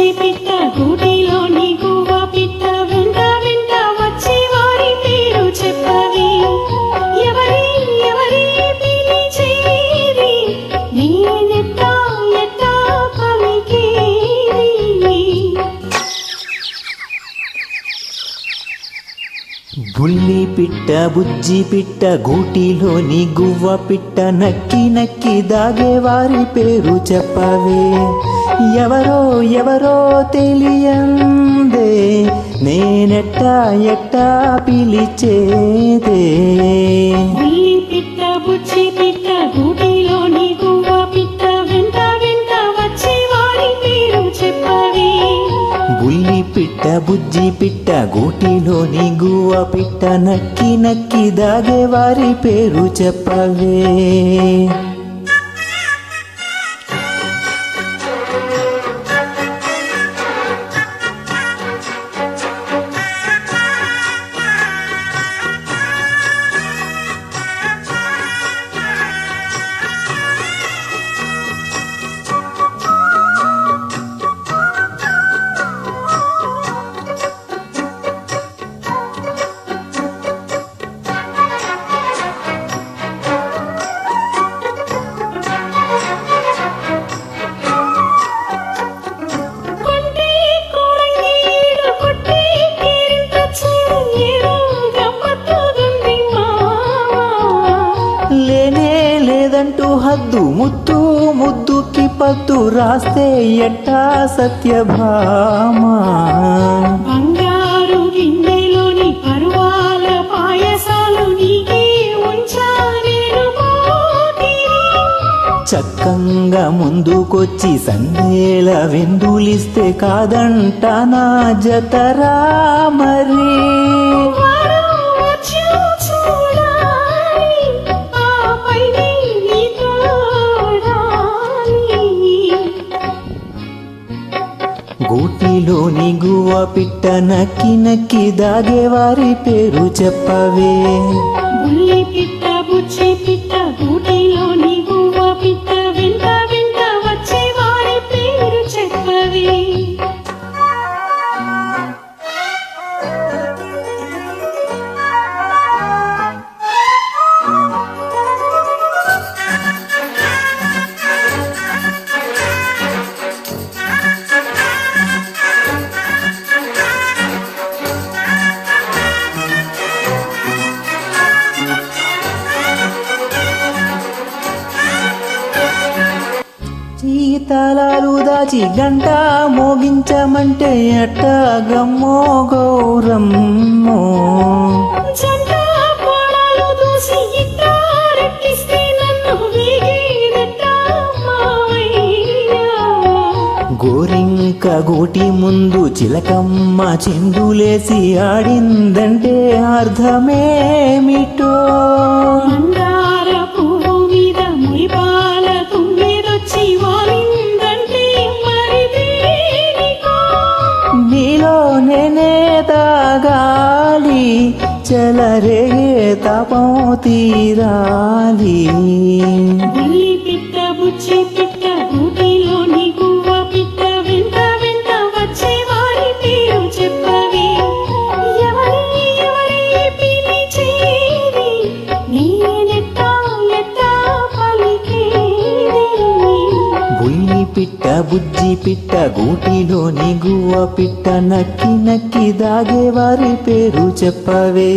బుజ్జి పిట్ట గూటిలోని గువ్వ పిట్ట వెంట వెంట వచ్చి వారి పేరు చెప్పవి ఎవరి ఎవరి పిలిచేది నేనెట్టా ఎట్టా పలికేది బుల్లి పిట్ట బుజ్జి పిట్ట గూటిలోని గువ్వ పిట్ట నక్కి నక్కి దాగే వారి పేరు చెప్పవే ఎవరో ఎవరో తెలియందే నేనెట్టా ఎట్టా పిలిచేదే బుల్లి పిట్ట బుజ్జి పిట్ట గూటిలోని గువ్వ పిట్ట వెంట వెంట వచ్చి వారి పేరు చెప్పవి బుల్లి పిట్ట బుజ్జి పిట్ట గూటిలోని గువ్వ పిట్ట నక్కి నక్కి దాగే వారి పేరు చెప్పవే లేనే లేదంటూ హద్దు ముద్దు ముద్దుకి పద్దు రాస్తే ఎట్టా సత్యభామా బంగారు గిన్నెలోని పరువాల పాయసాలు నీకే ఉంచానేను చక్కంగా ముందుకొచ్చి సందేల వెందులిస్తే కాదంట నా జతరా మరి గూటిలోని గువ్వ పిట్ట నక్కి నక్కి దాగే వారి పేరు చెప్పవే బుల్లి పిట్ట బుజ్జి పిట్ట గూటిలోని గువ్వ పిట్ట వెంట వెంట వచ్చే వారి పేరు చెప్పవి తాళాలు దాచి గంట మోగించమంటే అట్ట గమ్మో గౌరమ్మో గోరింక గూటి ముందు చిలకమ్మ చిందులేసి ఆడిందంటే అర్థమేమిటో నేనే తాగాలి చలరేగే తపం తీరాలి బుల్లి పిట్ట బుజ్జి పిట్ట గూటిలోని గువ్వ పిట్ట వెంట వెంట వచ్చే వారి పేరు చెప్పవి ఎవరి ఎవరి పిలిచేది నేనెట్టా ఎట్టా పలికేది బుల్లి పిట్ట బుజ్జి పిట్ట గూటిలోని గువ్వ పిట్ట నక్కి నక్కి దాగే వారి పేరు చెప్పవే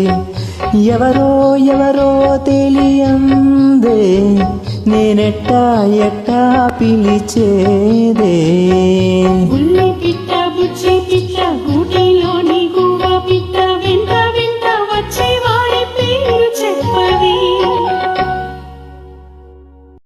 ఎవరో ఎవరో తెలియందే నేనెట్టా ఎట్టా పిలిచేదే